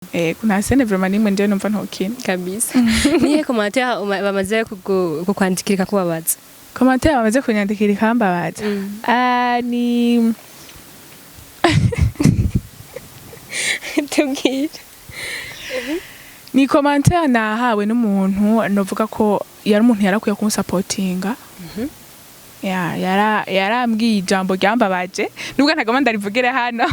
Kuna sene vraiment nimwe ndio numva ntokina kabisa. Niye commentaire bamaze kukwandikira kubabaza. Commentaire bamaze kunyandikira kambabaza. Ni tubwira. Ni commentaire nahawe n'umuntu novuga ko yari umuntu yarakwiye kumusupportinga. Yarambwiye ijambo ryambabaje nubwo ntagoma ndarivugire hano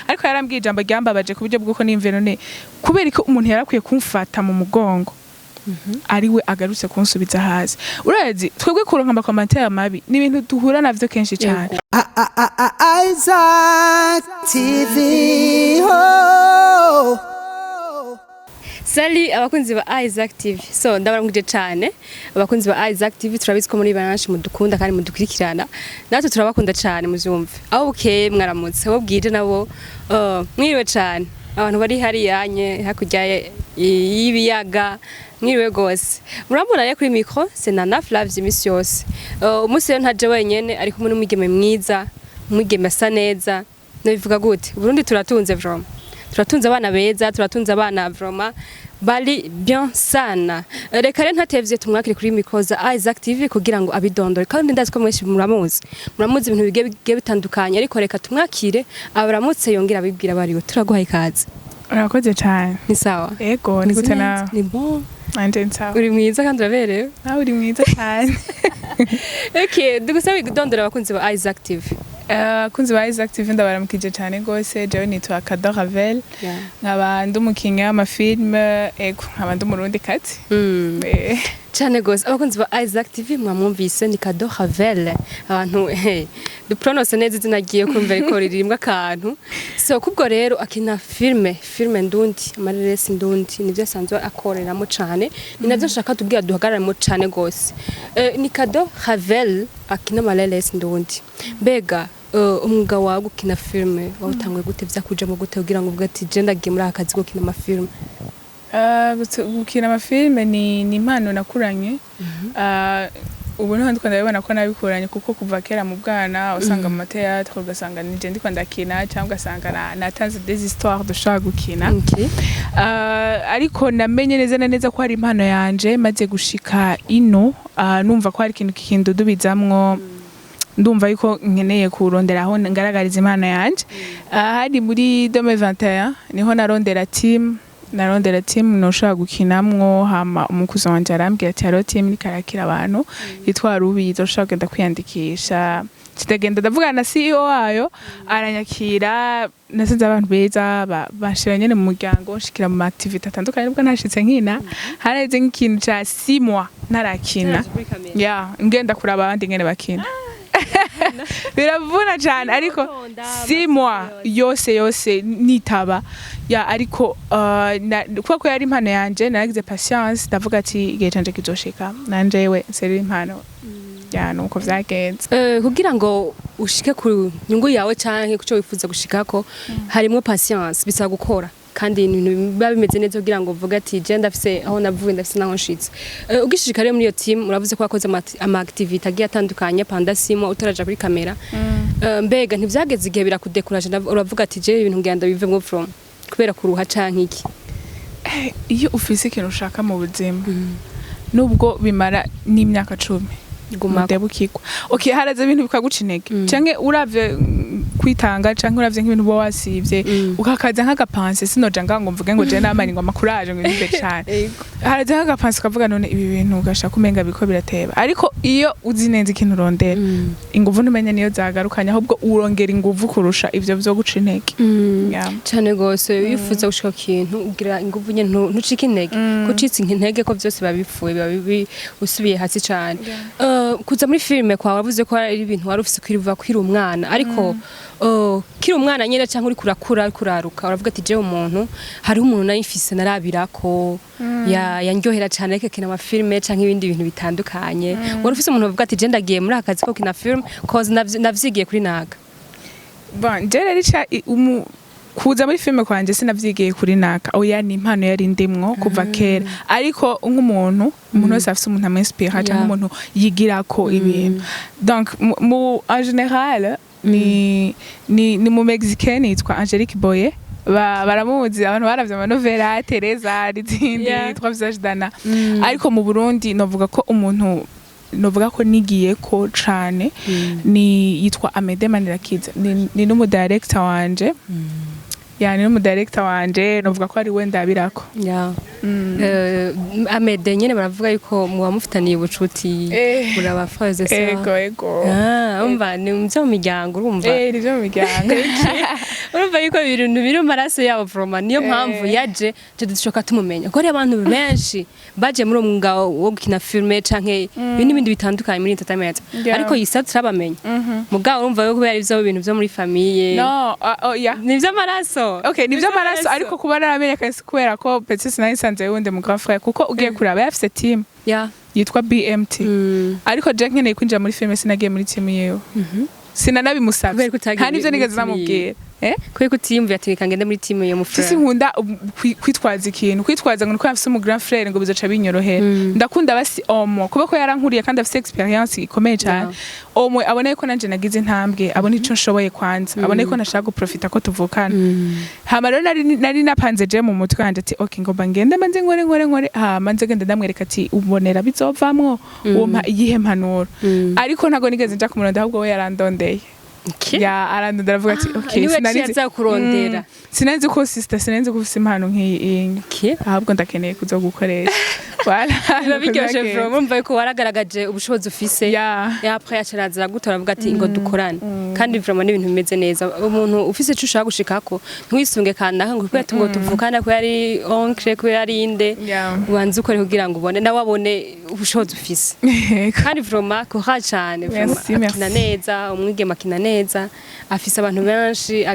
ariko yarambwiye ijambo ryambabaje ku buryo bwuko nimve none kubera ko umuntu yarakwiye kumfata mu mugongo ariwe agarutse kunsubiza hasi urazi twebwe kuronka ama commentaire mabi ni ibintu duhura navyo kenshi cyane. Isaac TV Sali abakunzi ba Isaac TV. So ndabaramuje cyane abakunzi ba Isaac TV turabizi ko muri bananshi mudukunda kandi mudukurikirana. Natwe turabakunda cyane muzumve. Aho bukeye mwaramutse aho bwije nabo mwiriwe cyane. Abantu bari hari yanye hakujya yibiyaga mwiriwe gose. Murabona rero kuri micro c'est Nana Flavie imisi yose. Umunsi rero ntaje wenyene ari kumwe n'umwigeme mwiza, umwigeme asa neza. Nabivuga gute? Burundi turatunze vraiment. Turatunze abana beza, turatunze abana vraiment bali bien sana. Reka rero ntatevye tumwakire kuri micro za Isaac TV kugira ngo abidondore kandi ndazi ko mwese muramuzi ibintu bigiye bitandukanye ariko reka tumwakire abaramutse yongera abibwira bariwe turaguha ikaze. Urakoze cyane. Ni sawa? Yego ni gute na ni bon. Anje nsawa. Uri mwiza kandi uraberewe. Nawe uri mwiza cyane. Okay, dugusaba idondora abakunzi ba Isaac TV. Kunzi ba Isaac TV ndabaramukije cyane gose jewe nitwa Ravel nkaba ndumukinyi w'amafilme nkaba ndumurundi kati cyane gose abakunzi ba Isaac TV mwamwumvise ni Ravel abantu duprononce neza izina giye kumva ko ririmbwa akantu so kubwo rero akina filme ndundi amareresi ndundi nivyo asanzwe akoreramo cyane ni navyo nshaka tubwira duhagararamo cyane gose ni Ravel akina amareresi ndundi mbega umwuga wawe gukina filme wawutanguye gute vyakuja mu gute kugira ngo uvuga ati je ndagiye muri akazi gukina amafilme? Gukina amafilme ni impano nakuranye. Ubu nta ndiko ndabibona ko nabikuranye kuko kuva kera mu bwana usanga mu mateatre ugasanga nije ndiko ndakina cyangwa ugasanga natanze des histoires dushaka gukina. Ariko namenye neza ko hari impano yanje maze gushika ino numva ko hari ikintu kikindudubizamwo ndumva yuko nkeneye kurondera aho ngaragariza impano yanje. Hari muri 2021 niho narondera team noshaka gukinamwo hama umukuzo wanje arambwira ati haro team ni karakira abantu yitwa UBWIZA ushaka genda kwiyandikisha kitagenda ndavugana na CEO wayo aranyakira nasenze abantu beza bashira nyene mu muryango nshikira mu activity atandukanye nubwo nashitse nkina hareze nk'ikintu ca 6 mois narakina ngenda kuraba abandi ngene bakina biravuna cyane ariko 6 mois yose nitaba ariko kuko ko yari impano yanje naragize patience ndavuga ati igihe canje kizoshika nanjewe seri impano nuko vyagenze. Kugira ngo ushike ku nyungu yawe canke kuco wifuza gushikako harimo patience bisa gukora kandi ibintu biba bimeze neza kugira ngo uvuge ati je ndafise aho navuye ndafise naho nshitse. Ugishika rero muri iyo team uravuze ko wakoze ama activity agiye atandukanye pendant 6 mois utaraja kuri kamera. Mbega ntivyageze igihe birakudekuraje uravuga ati je ibintu ngenda bivemwo from kubera kuruha canke iki? Iyo ufise ikintu ushaka mu buzima nubwo bimara n'imyaka 10 gumudebukirwa okay haraze ibintu bikaguca intege canke uravye kwitanga canke uravye nk'ibintu bo wasivye ukakaza nk'agapanse sinoja ngo mvuge ngo je namani ngo amakuraje ngo bibe cyane haraze nk'agapanse ukavuga none ibi bintu ugashaka kumenga biko birateba ariko iyo uzi neza ikintu urondera inguvu ntumenya niyo zagarukanya ahubwo urongera inguvu kurusha ivyo byo guca intege cyane gose wifuza gushika kintu ugira inguvu nyene ntucika intege kucitse intege ko byose babipfuye biba usubiye hasi cyane. Kuza muri filme kwa wavuze ko ari ibintu wari ufise kwiriva kwira umwana ariko kiri umwana nyene cyangwa uri kurakura kuraruka uravuga ati je umuntu hari umuntu nayifise narabirako yanjyohera cyane ariko kina ama filme canke ibindi bintu bitandukanye wari ufise umuntu uvuga ati je ndagiye muri akazi ko kina film cause navyigiye kuri naga. Bon je rero kuza muri filme kwanje sinavyigiye kuri naka oya ni impano yari ndimwo kuva kera ariko nk'umuntu wese afise umuntu aminspira cyangwa umuntu yigirako ibintu donc en général ni mu Mexicaine yitwa Angelique Boye baramuzi abantu baravye amanovela Teresa n'izindi trois visages d'Anna ariko mu Burundi novuga ko umuntu novuga ko nigiye ko cane ni yitwa Amede Manirakiza ni n'umu director wanje yani n'umu director wanje novuga ko ari we ndabirako Amede nyene baravuga yuko muba mufitaniye ubucuti muraba frères et sœurs ego umva ni mu miryango urumva ni mu miryango urumva yuko ibintu biri mu maraso yabo vroma niyo mpamvu yaje dushaka tumumenya ko ari abantu benshi baje muri umwuga wo gukina filme canke ibindi bitandukanye muri entertainment ariko yisa turabamenya mugabo urumva yuko yari ivyo ibintu vyo muri famille ni vyo maraso okay ni vyo maraso ariko kuba naramenyekanye kubera ko petit sinayisanze wundi mu grand frère kuko ugiye kuraba yafise team yitwa BMT ariko je nkeneye kwinjira muri filme sinagiye muri team yewe sinanabimusabye nta nivyo nigeze namubwira kwe kutiyumvira ati reka ngende muri team yo mu frère sisi nkunda kwitwaza ikintu kwitwaza ngo nuko afise mu grand frère ngo bizoca binyorohera ndakunda basi omo kuba ko yarankuriye kandi afise experience ikomeye cyane omo abone ko nanje nagize intambwe abone ico nshoboye kwanza abone ko nashaka guprofita ko tuvukana hama rero nari napanze je mu mutwe wanje ati okay ngomba ngende manze nkore manze gende ndamwereka ati ubonera bizovamwo umpa iyihe mpanuro ariko ntago nigeze nja kumuronda ahubwo we yarandondeye arandondera avuga ati okay sinanzi ko sister sinanzi ko ufise impano nk'iyi ahubwo ndakeneye kuza gukoresha biryoshe vroma mva ko waragaragaje ubushobozi ufise après yacarazira gutora avuga ati ngo dukorane kandi vroma n'ibintu bimeze neza umuntu ufise ico ushaka gushikako ntwisunge kanaka ngo kwete ngo tuvukana ko yari oncle ko yari inde wanze ukore kugira ngo ubone nawe abone ubushobozi ufise kandi vroma ko cyane vroma akina neza umwigema akina neza afise abantu benshi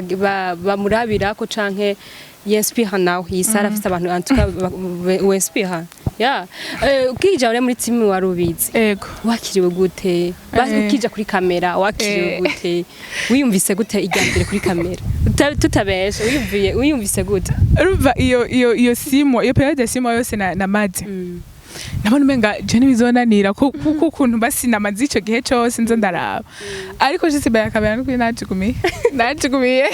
bamurabira ko canke yinspire nawe yisara afise abantu antuka winspire ukija uri muri team warubizi wakiriwe gute basi ukija kuri kamera wakiriwe gute wiyumvise gute ijyambere kuri kamera tutabeshe wiyumvise gute urumva iyo simo iyo periode simo yose na maze nabona umenga je nibizonanira kuko ukuntu basi namaze ico gihe cyose nzo ndaraba ariko je sibaye kamera nuko najigumiye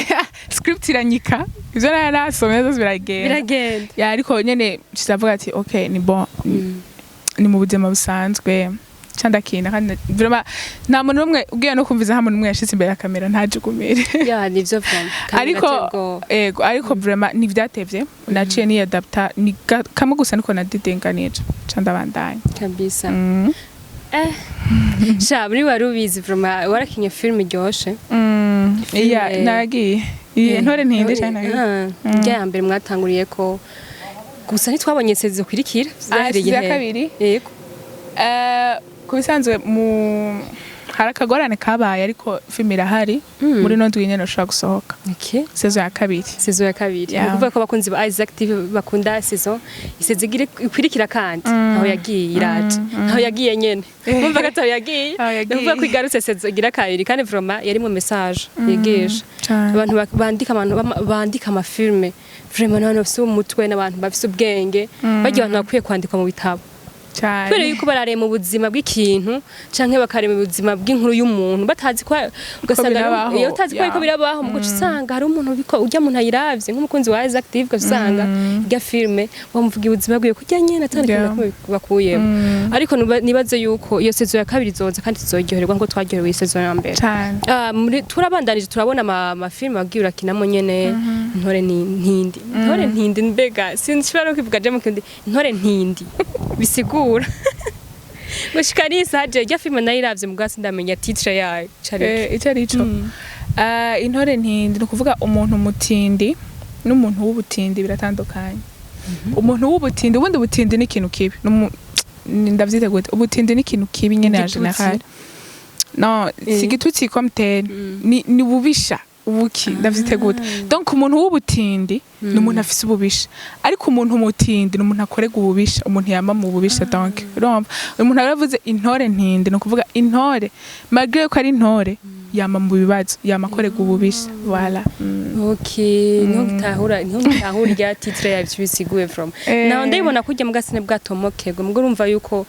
script iranyika ivyo narasomye zose biragenda ariko nyene kizavuga ati okay ni bon ni mu buzima busanzwe candakina kandi vraiment nta muntu umwe ugiye no kumviza hamwe umwe yashitse imbere ya kamera ntajugumire nivyo vraiment ariko vraiment nivyatevye naciye ni adapta ni kamwe gusa niko nadidenganije candabandanye kabisa muri warubizi vraiment warakinye film iryoshe nagiye intore ntinde cyane ya mbere mwatanguriye ko gusa ntitwabonye sezo kwirikira ya kabiri yego kubisanzwe hari akagorane kabaye ariko film irahari muri nondwi nyene ushaka gusohoka sezo ya kabiri ukuvuga ko abakunzi ba Isaac TV bakunda sezo isezigire ikwirikira kandi aho yagiye iraje aho yagiye nyene umva ko aho yagiye ukuvuga ko igarutse sezo igira kabiri kandi vraiment yari mu message yigisha abantu bandika amafilme vraiment n'abantu bafise umutwe n'abantu bafise ubwenge bagiye abantu bakwiye kwandikwa mu bitabo kubera yuko barareye mu buzima bw'ikintu canke bakarema mu buzima bw'inkuru y'umuntu batazi ko ugasanga iyo utazi ko birabaho mu guca usanga hari umuntu biko urya muntu ayiravye nk'umukunzi wa Isaac TV ugasanga irya filme bamuvuga ubuzima bwiwe kurya nyene atandukanye bakuyemo ariko nibaze yuko iyo sezo ya kabiri zoza kandi tuzoryoherwa nko twaryohewe sezo ya mbere turabandanije turabona ama filme bagiye urakinamo nyene intore ntindi mbega sinshobora kwivuga je mu kindi intore ntindi bisigura Mushikarisa haje ya filme nayiravye mugasi ndamenya titre yayo icarico intore ntindi nukuvuga umuntu mutindi n'umuntu w'ubutindi biratandukanye umuntu w'ubutindi ubundi butindi ni ikintu kibi ndavyite gute ubutindi ni ikintu kibi nyene ya general no sigitutsi comme tel ni bubisha ubuki ndavyite gute donc umuntu w'ubutindi n'umuntu afise ububisha ariko umuntu mutindi n'umuntu akorega ububisha umuntu yama mu bubisha donc urumva umuntu aravuze intore ntindi no kuvuga intore malgré ko ari intore yama mu bibazo yama akorerwa ububisha voilà Okay, niho gitahura rya titre yavyo bisiguye from. Naho ndabibona kujya mu gasine bwa Ntamukobwa mubwo urumva yuko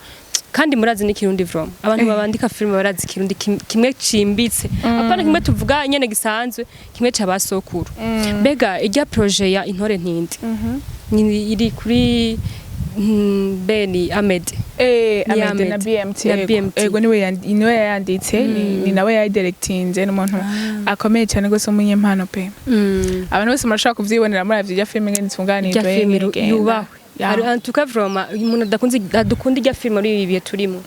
kandi murazi n'ikirundi from. Abantu babandika film barazi ikirundi kimwe cimbitse. Apana kimwe tuvuga nyene gisanzwe, kimwe c'abasokuru. Bega irya projet ya Intore Ntindi. Iri kuri Beni Ahmed. Ahmed na BMT. Ego niwe yanditse ni nawe yayidirectinze n'umuntu akomeye cyane gose umunyempano pe. Abantu bose murashaka kuvyibonera muri avyo film ngene tunganirwe yubahwe. En tout cas vraiment umuntu adukunda irya film muri ibi bihe turimo.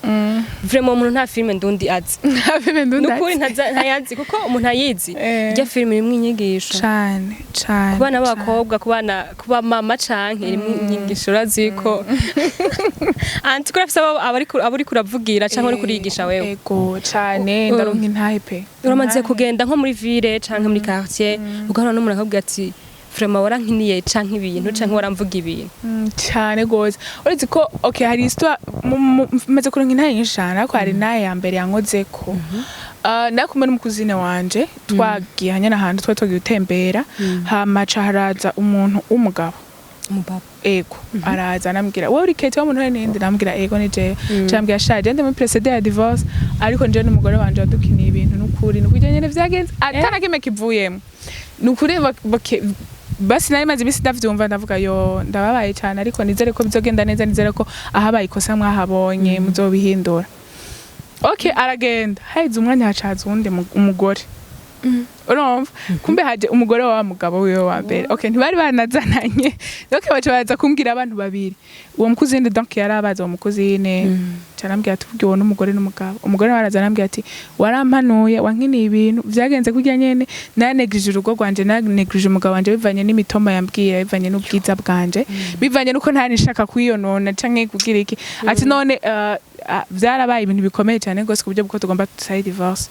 Vraiment umuntu nta film ndundi azi. Nukuri ntayazi kuko umuntu ayizi. Irya film irimwe inyigisho. Cyane. Kubana b'abakobwa kuba mama canke irimwe inyigisho raziko. En tout cas afisa abari kuravugira canke uri kurigisha wewe. Ego cyane ndaronka intahe pe. Uramaze kugenda nko muri ville canke muri quartier ugahora n'umuntu akabwira ati vraiment warankiniye canke ibintu canke waramvuga ibintu cyane gose uretse ko okay hari histoire maze kuronka intahe nyinshana ariko hari naye ya mbere yankozeko nakumwe n'umukuzine wanje twagiye hanyana ahantu twagiye gutembera hamaca haraza umuntu w'umugabo ego araza anambwira wowe uri Kate w'umuntu n'indi nambwira ego nije cyambwira shaje ndi muri précédé ya divorce ariko nje n'umugore wanje wadukiniye ibintu n'ukuri n'ukujya nyene vyagenze atana kimwe kivuyemo n'ukuri basi naye maze bisi ndavyumva ndavuga yo ndababaye cyane ariko nizere ko bizogenda neza nizere ko ahabaye ikosa mwahabonye muzobihindura okay aragenda haize umwanya hacaza uwundi umugore urumva kumbe haje umugore wa mugabo wiwe wa mbere okay ntibari banazananye donc baca kumbwira abantu babiri uwo mukuzine donc yarabaza uwo mukuzine cyarambwira ati ubwo n'umugore n'umugabo umugore warazanambwira ati warampanuye wankiniye ibintu vyagenze kujya nyene nanegrije urugo rwanje nanegrije umugabo wanje bivanye n'imitoma yambwiye bivanye n'ubwiza bwanje bivanye nuko ntari nshaka kwiyonona canke kugira iki ati none vyarabaye ibintu bikomeye cyane gose kubyo bwo tugomba tusaye divorce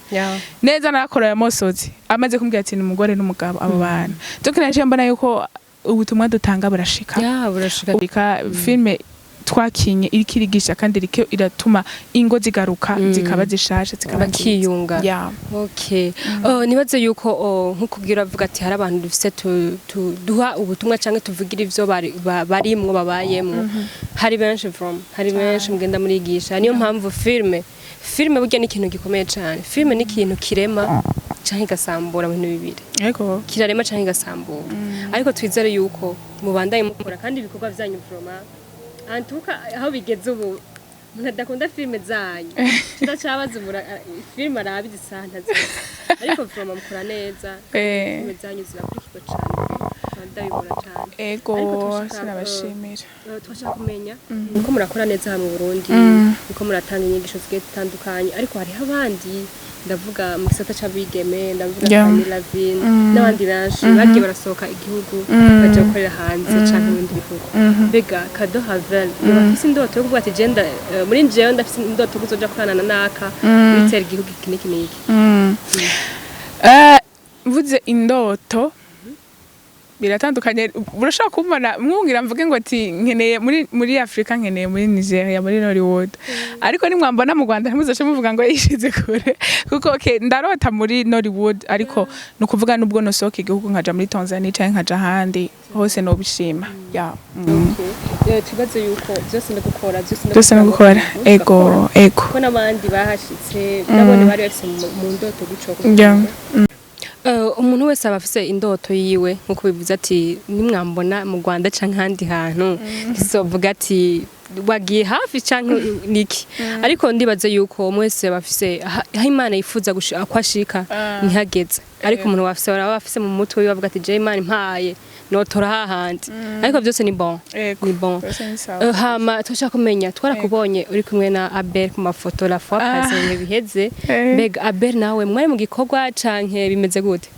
neza nakora ya mosozi amaze kumbwira ati ni umugore n'umugabo abo bana donc naje mbona yuko ubutumwa dutanga burashika burashika filme twakinye irikirigisha kandi irike iratuma ingo zigaruka zikaba zishashe zikaba kiyunga okay nibaze yuko nko Kugira avuga ati hari abantu dufise duha ubutumwa canke tuvugira ivyo barimwo babayemwo hari benshi mugenda murigisha niyo mpamvu filme burya ni ikintu gikomeye cyane filme ni ikintu kirema canke gasambura ibintu bibiri yego kirarema canke gasambura ariko twizere yuko mubandanye mukora kandi ibikorwa vyanyu vraiment antuka aho bigeze ubu ndakunda filme zanyu tudacabaza filme arabizi santa ariko vraiment mukora neza filme zanyu zirakurikirwa cyane ndabibona cyane ego sinabashimira twashaka kumenya uko murakora neza hano mu Burundi uko muratanga inyigisho zigiye zitandukanye ariko hari abandi ndavuga mu gisata c'abigeme ndavuga kandi Lavine n'abandi benshi bagiye barasohoka igihugu baje gukorera hanze canke ibindi bihugu bega Kado Havel bafise indoto yo kuvuga ati genda muri njewe ndafise indoto kuzoja kwanana naka bitera igihugu kiniki niki vuze indoto biratandukanye burashaka kumana mwungira mvuge ngo ati nkeneye muri Afrika nkeneye muri Nigeria muri Nollywood ariko ni mwambona mu Rwanda ntimuzoce muvuga ngo yishize kure kuko okay ndarota muri Nollywood ariko no kuvuga nubwo no soke igihugu nkaja muri Tanzania canke nkaja handi hose no bishima tubaze yuko byose no gukora ego ko nabandi bahashitse nabone bari bafise mu ndoto gucoka umuntu wese abafise indoto yiwe nkuko bivuze ati nimwambona mu Rwanda canke handi hantu kizovuga ati wagiye hafi canke niki ariko ndibaze yuko mwese bafise aho Imana yifuza kwashika ntihageze ariko umuntu wafise bafise mu mutwe bavuga ati je Imana impaye notora hahandi ariko byose ni bon hama twashaka kumenya twarakubonye uri kumwe na Abel ku mafoto la fois passée biheze mbega Abel nawe mwari mu gikorwa canke bimeze gute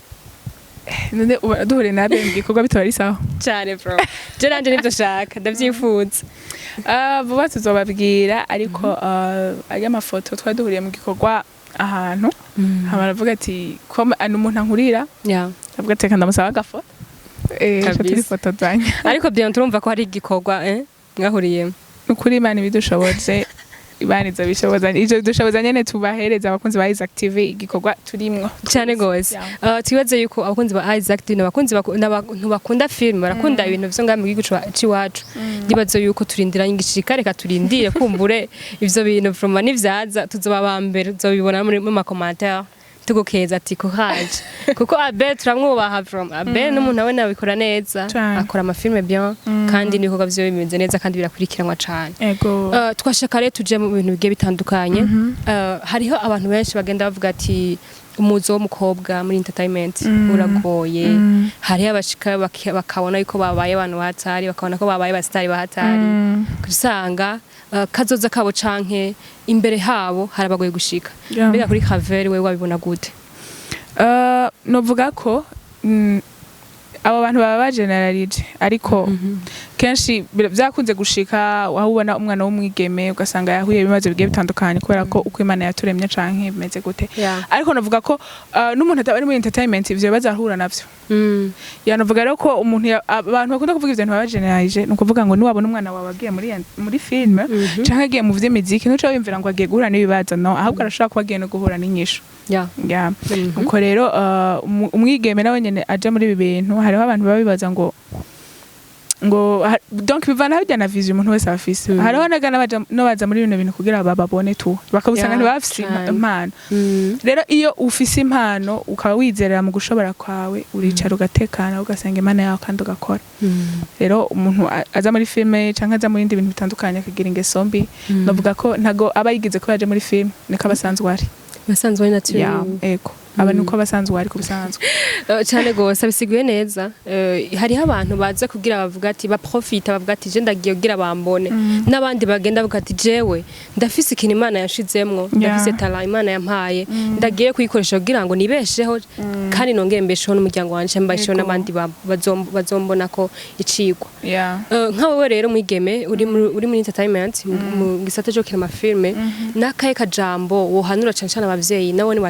none duhure na Abel mu gikorwa bitwari sawa cyane bro je nanje nivyo shaka ndavyifuza vuba tuzobabwira ariko ari amafoto twaduhuriye mu gikorwa ahantu baravuga ati ko umuntu ankurira avuga ati ndamusaba agafoto turi foto zanya ariko byo turumva ko hari igikorwa mwahuriyemo ukuri Imana ibidushobotse Imana izobishoboza ivyo dushoboza nyene tubahereza abakunzi ba Isaac TV igikorwa turimwo cyane gose twibaze yuko abakunzi ba Isaac TV n'abakunzi n'abantu bakunda film barakunda ibintu vyo ngamwe gihugu ciwacu ndibazo yuko turindira ingishika reka turindire kumbure ivyo bintu from nivyaza tuzoba bambere tuzobibona muri mu commentaire tugukeza ati kuhaje kuko Abel turamwubaha from Abel n'umuntu nawe nabikora neza akora amafilme bien kandi niko vyo bimeze neza kandi birakurikiranwa cyane twashaka rero tuje mu bintu bigiye bitandukanye hariho abantu benshi bagenda bavuga ati umuzo w'umukobwa muri entertainment uragoye hariho abashika bakabona yuko babaye abantu bahatari bakabona ko babaye basitari bahatari kusanga kazoza kabo canke imbere habo harabagoye gushika mbega kuri Kaveri we wabibona gute novuga ko abo bantu baba bageneralije ariko kenshi byakunze gushika aho ubona umwana w'umwigeme ugasanga yahuye ibibazo bigiye bitandukanye kubera ko uko Imana yaturemye canke bimeze gute ariko navuga ko n'umuntu atabari muri entertainment ivyo bazahura navyo yanavuga rero ko umuntu abantu bakunda kuvuga ivyo ntibabageneralije no kuvuga ngo niwabona umwana wawe agiye muri film canke agiye mu vy'imiziki ntuco wimvira ngo agiye guhura n'ibibazo no ahubwo arashaka kuba agiye no guhura n'inyisho uko rero umwigeme nawe nyene aje muri ibi bintu hariho abantu babibaza ngo donc bivana bijyana vision umuntu wese afise hariho no baza muri bino bintu kugira bababone tu bakabusanga ntibafise impano rero iyo ufise impano ukaba wizerera mu gushobora kwawe uricara ugatekana ugasanga Imana yawe kandi ugakora rero umuntu aza muri filme canke aza muri ibindi bintu bitandukanye akagira ingeso mbi navuga ko ntago aba yigize ko yaje muri filme niko abasanzwe ari basanzwe nature ego aba nuko basanzwe ari kubisanzwe cyane gose bisiguye neza hariho abantu baza kugira bavuga ati baprofita bavuga ati je ndagiye kugira bambone nabandi bagenda bavuga ati jewe ndafise ikintu Imana yashizemwo ndafise talent Imana yampaye ndagiye kuyikoresha kugira ngo nibesheho kandi nongeye mbesheho n'umuryango wanje mbasheho n'abandi bazombona ko icigwa nkawe rero mwigeme uri muri entertainment mu gisata cyo kira amafilme nakaye kajambo wohanura cyane abavyeyi nabo ni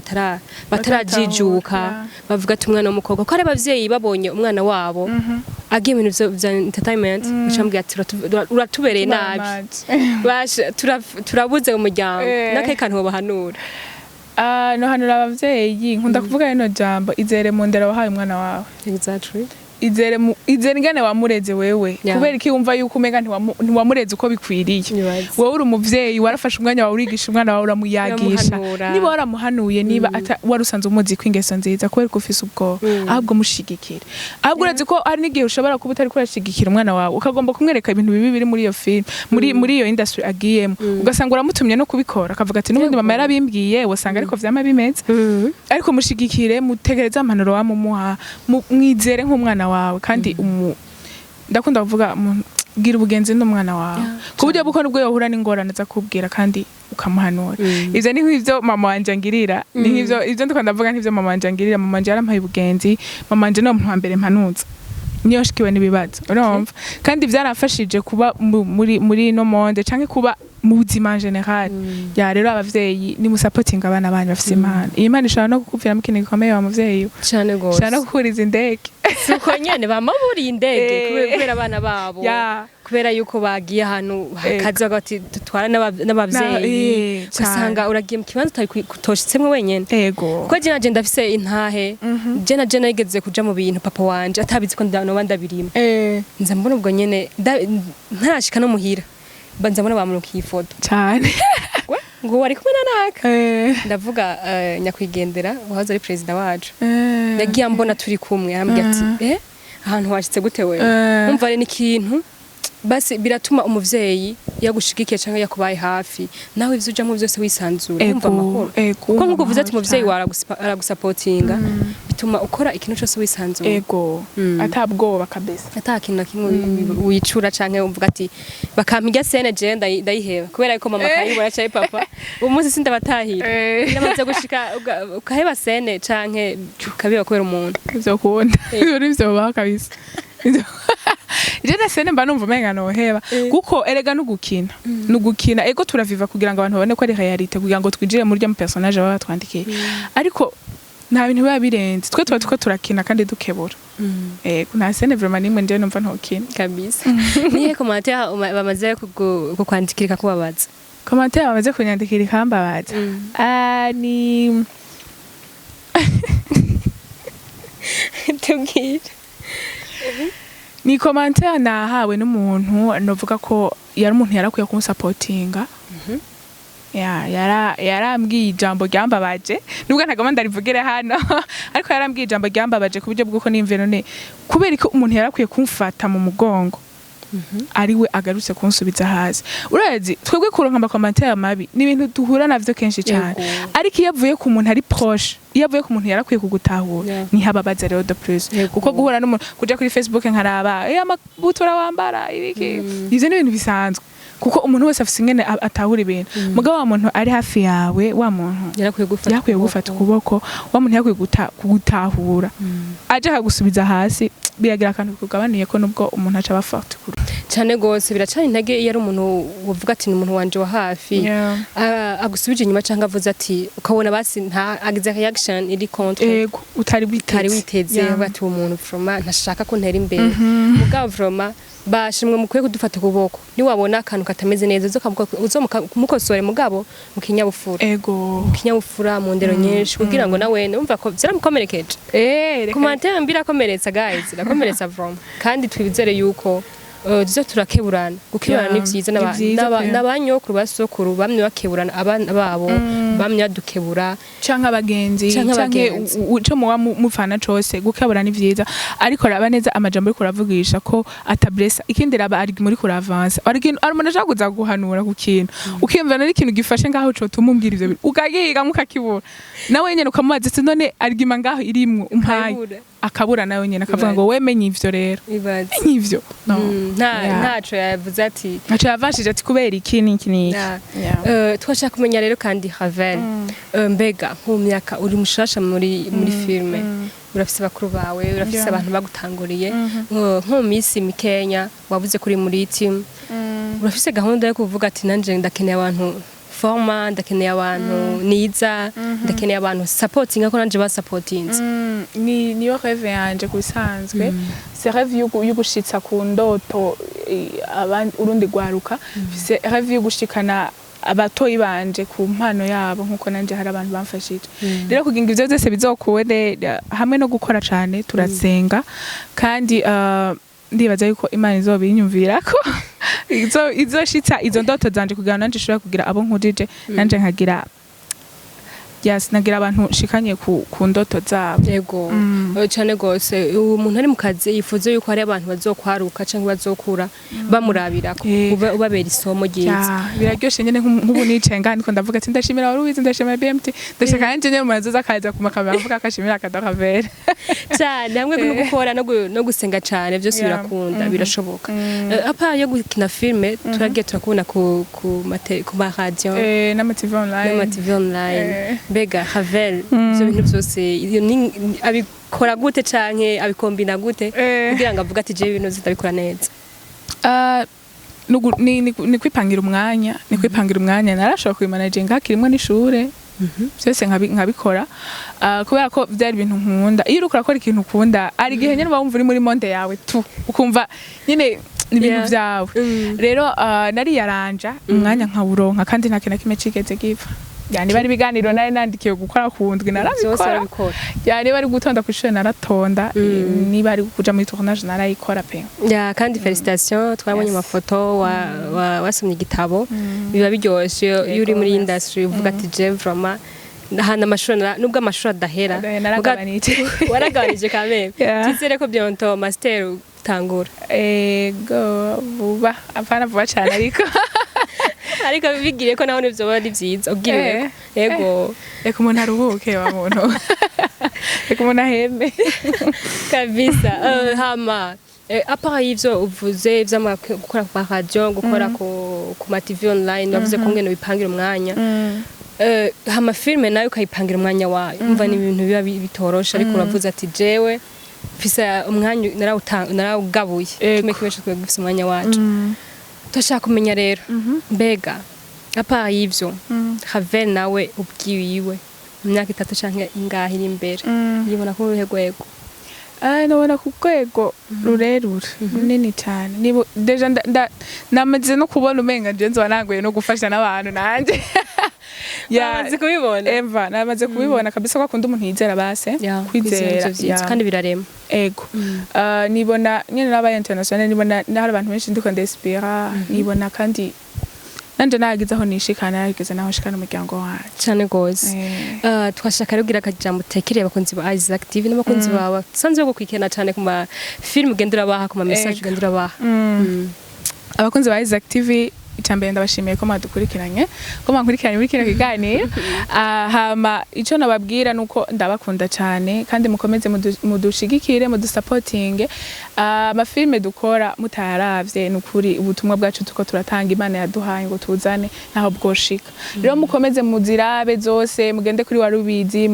batarajijuka bavuga ati umwana w'umukobwa ko ari abavyeyi babonye umwana wabo agiye mu bintu vya entertainment bacambwiye ati uratubereye nabi turabuze umuryango nakaye kantu bahanura no hanura abavyeyi nkunda kuvuga ino jambo izere mu ndera wahaye umwana wawe exactly izere ngane wamureze wewe kubera iki wumva yuko umega ntiwamureze uko bikwiriye wowe uri umuvyeyi warafashe umwanya wawe urigisha umwana wawe uramuyagisha niba waramuhanuye niba warusanze umuzi kwingeso nziza kubera ko ufise ubwo ahubwo mushigikira ahubwo urazi ko ari n'igihe ushobora kuba utari kurashigikira umwana wawe ukagomba kumwereka ibintu bibi biri muri iyo film muri iyo industry agiyemo ugasanga uramutumye no kubikora akavuga ati n'ubundi mama yarabimbwiye wasanga ariko vyama bimeze ariko mushigikire mutegereza ampanuro wamumuha mwizere nk'umwana wawe kandi ndakunda kuvuga gira ubugenzi n'umwana wawe kuburyo buko nubwo yohura n'ingorane za kubwira kandi ukamuhanura ivyo ni nk'ivyo mama wanje angirira ni nk'ivyo ivyo ndiko ndavuga nk'ivyo mama wanje angirira mama wanje yarampaye ubugenzi mama wanje no muntu wa mbere mpanuza niyo shikiwe n'ibibazo urumva kandi byarafashije kuba muri no monde canke kuba mu buzima general ya rero abavyeyi ni musupporting abana banyu bafise impano iyi impano ishobora no kukuvira mu kintu gikomeye wa muvyeyi cyane gose ishobora no kukuriza indege suko nyene bamaburi indege kubera abana babo kubera yuko bagiye ahantu hakaza gati tutwara n'abavyeyi kusanga uragiye mu kibanza utari kutoshitsemo wenyene yego ko je naje ndafise intahe je naje nageze kuja mu bintu papa wanje atabizi ko ndano ndabirimo nza mbona ubwo nyene ntarashika no muhira banza mbona bamurukiye ifoto cyane ngo wari kumwe nanaka ndavuga nyakwigendera wahoze ari president wacu yagiye mbona turi kumwe arambwira ati ahantu washitse gute wewe umva ari n'ikintu basi biratuma umuvyeyi yagushigikiye canke yakubaye hafi nawe ivyo ujamwe byose wisanzura umva amahoro kuko nkuko uvuze ati umuvyeyi aragusupportinga bituma ukora ikintu cyose wisanzura ego atabwoba kabisa atakintu na kimwe wicura canke umvuga ati bakampiga sene je ndayiheba kubera ko mama kayibona cyaye papa umunsi sindabatahira biramaze gushika ukaheba sene canke kabiba kubera umuntu ivyo kubona ivyo baha kabisa Jena sene mba numva menga no heba kuko erega nugukina ego turaviva kugira ngo abantu babone ko ari realite kugira ngo twijire muri rya personage baba twandikiye ariko nta bintu biba birenze twe tuba turakina kandi dukebura nta sene vraiment nimwe nje numva ntokina kabisa nihe commentaire bamaze kukwandikira kubabaza commentaire bamaze kunyandikira ikambabaza ni tubwire ni commentaire nahawe n'umuntu novuga ko yari umuntu yarakwiye kumusupportinga yarambwiye ijambo ryambabaje nubwo ntagomba ndarivugire hano ariko yarambwiye ijambo ryambabaje ku buryo bw'uko nimve none kubera ko umuntu yarakwiye kumfata mu mugongo ariwe agarutse kunsubiza hasi urazi twebwe kuronka amakomantere mabi ni ibintu duhura navyo kenshi cyane ariko iyo avuye ku muntu ari proche iyo avuye ku muntu yarakwiye kugutahura ni hababaza rero de plus kuko guhura n'umuntu kuja kuri Facebook nkaraba amabutura wambara ibiki ivyo ni ibintu bisanzwe kuko umuntu wese afise ingene atahura ibintu mugabo wa muntu ari hafi yawe wa muntu yarakwiye gufata ukuboko wa muntu yarakwiye kugutahura aje akagusubiza hasi biragira akantu kugabaniye ko nubwo umuntu aca bafata cyane gose biracana intege iyo ari umuntu uvuga ati ni umuntu wanje wa hafi agusubije inyuma cyangwa avuze ati ukabona basi nta agize reaction iri contre utari witeze bati umuntu froma ntashaka ko ntera imbere mugabo froma bashimwe mukwiye kudufata kuboko ni wabona akantu katameze neza uzo mukosore mugabo mukinyabufura mu ndero nyinshi kugira ngo nawe umva ko ziramukomerekeje commentaire mbirakomeretsa guys rakomeretsa from kandi twibizere yuko duzo turakeburana gukeburana ni vyiza n'abanyokuru basokuru bamwe bakeburana abana babo bamwe badukebura canke abagenzi canke uco muwa mufana cose gukebura ni vyiza ariko raba neza amajambo ari kuravugisha ko atablessa ikindi raba ari muri kuravance ari umuntu ashaka kuza guhanura ku kintu ukiyumva nari ikintu gifashe ngaho co tumumbwira ivyo ukagiga mukakibura nawe nyene ukamubaza ati none arigima ngaho irimwo umpaye akabura nawe nyene akavuga ngo wemenye ivyo rero ivyo ntaco yavuze ati ntaco yavashije ati kubera iki n'iki twashaka kumenya rero kandi Ravel mbega mu myaka uri mushasha muri filme urafise bakuru bawe urafise abantu bagutanguriye nko misi mikenya wavuze kuri muri team urafise gahunda yo kuvuga ati nanje ndakeneye abantu forma ndakeneye abantu niza ndakeneye abantu supporting ko nanje ba supportings niyo rêve yanje kubisanzwe c'est rêve yo gushitsa ku ndoto urundi gwaruka c'est rêve yo gushikana abatoyi banje ku mpano yabo nkuko nanje hari abantu bamfashije rero kuginga ivyo byose bizokubone hamwe no gukora cyane turasenga kandi ndibaza yuko Imana izobinyumvirako izoshitsa izo ndoto zanje kugira nanje shobora kugira abo nkujije nanje nkagira nagira abantu shikanye ku ndoto zabo yego cyane gose umuntu ari mu kazi yifuze yuko hari abantu bazokwaruka cyangwa bazokura bamurabirako ubabera isomo ryiza biraryoshe nyene nk'ubu nicenga ndiko ndavuga ati ndashimira waruwize ndashimira BMT ndashaka nanje nyene mumazoza akaza ku makamera avuga akashimira akadakavera cyane hamwe no gukora no gusenga cyane byose birakunda birashoboka apa yo gukina filme turagiye turakubona ku ma radio n'ama TV online bega Ravel byo bintu byose abikora gute canke abikombina gute kugira ngo avuga ati je ibintu zitabikora neza ni kwipangira umwanya narashobora kubimanaginga kirimwe n'ishure byose nkabikora kubera ko byari ibintu nkunda iyo uriko urakora ikintu ukunda ari gihe nyene wumva uri muri monde yawe tu ukumva nyene ibintu byawe rero nari yaranja umwanya nkawuronka kandi nta kintu kimwe cigeze giva yani bari biganiro nari nandikiye gukora kundwi narabikora yani bari gutonda kw'ishure naratonda niba ari kuja muri tournage narayikora pe kandi félicitations twabonye amafoto wasomye igitabo biba biryoshe iyo uri muri industry uvuga ati je vraiment hana amashuri nubwo amashuri adahera waragabanije kameme twizere ko byonto master tangura ego vuba apana vuba cyane ariko bigire ko naho nivyo bari vyiza ubwire ego reka umuntu aruhuke wa muntu reka umuntu ahembe kabisa hama apa ivyo uvuze gukora ku radio gukora ku ma TV online wavuze ko ngene bipangira umwanya hama filme nayo ukayipangira umwanya wayo umva ni ibintu biba bitorosha ariko uravuze ati jewe fisa umwanya narawugabuye kimwe kimwe cyo gufisa umwanya wacu twashaka kumenya rero mbega apa y'ivyo Ravel nawe ubwiwiwe mu myaka 3 canke ingahe iri imbere yibona ko urwego nabona ku rwego rurerure runini cyane deja namaze no kubona umenga nje nzwa nangoye no gufasha n'abantu nanje namaze kubibona Eva namaze kubibona kabisa ko akunda umuntu yizera base kwizera kandi birarema ego nibona nyene n'aba international nibona n'ari abantu benshi ndiko ndespera nibona kandi nanje nagize aho nishikana yageze naho shikana umuryango wacu cyane gose twashaka rugira akajambo tekereye abakunzi ba Isaac TV n'abakunzi bawe sanzwe gukwikena cyane ku ma film ugendera baha ku ma message ugendera baha abakunzi ba Isaac TV icambere ndabashimiye ko madukurikiranye ko mankurikiranye muri kino kiganiro hama ico nababwira nuko ndabakunda cyane kandi mukomeze mudushigikire mudusupporting amafilme dukora mutaravye nukuri ubutumwa bwacu tuko turatanga Imana yaduhaye ngo tuzane naho bwoshika rero mukomeze muzirabe zose mugende kuri warubizi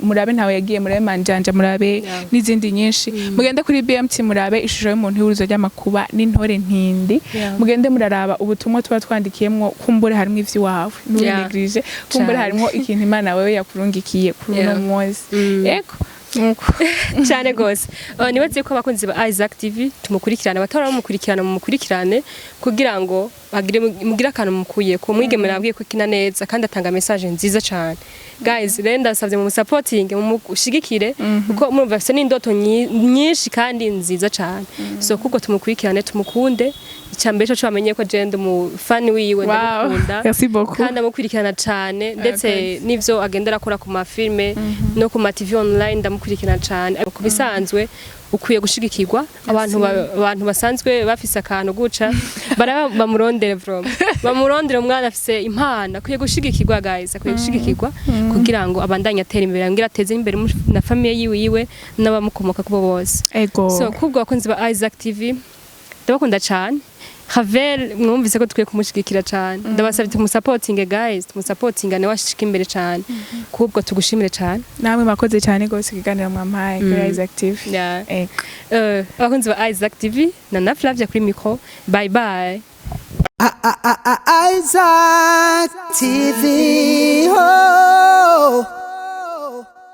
murabe ntawe yagiye murabe manjanja murabe n'izindi nyinshi mugende kuri BMT murabe ishusho y'umuntu y'uruzo ry'amakuba n'intore ntindi mugende muraraba ubutumwa tuba twandikiyemwo kumbure harimo ivyo wawe n'ubinegrije kumbure harimo ikintu Imana wewe yakurungikiye kuri uno munsi yego cyane gose nibaze ko abakunzi ba Isaac TV tumukurikirana batora mukurikirane kugira ngo mugira akantu mukuye ko mwigemera abwiye ko kina neza kandi atanga message nziza cyane guys renda savye mu supporting mu ushigikire kuko murumva afite n'indoto nyinshi kandi nziza cyane so kuko tumukurikirane tumukunde icyambere cyo bamenye ko genda mu fan wiwe ndakunda kandi amukurikirana cyane ndetse nivyo agendera akora ku ma filme no ku ma TV online ndamukurikirana cyane ku bisanzwe ukwiye gushigikirwa abantu basanzwe bafise akantu guca bamurondere bamurondere umwana afise impano akwiye gushigikirwa guys akwiye gushigikirwa kugira ngo abandanye atera imbere ngira ateze imbere na famille yiwe n'abamukomoka kubo bose so kubwo bakunzi ba Isaac TV ndabakunda cyane Havel mwumvise ko tukwiye kumushigikira cyane ndabasabye tumusupporting guys tumusupporting ne washika imbere cyane kubwo tugushimire cyane namwe makoze cyane gose kiganira mwampaye kuri Isaac TV abakunzi ba Isaac TV na Flavia kuri micro bye bye Isaac TV oh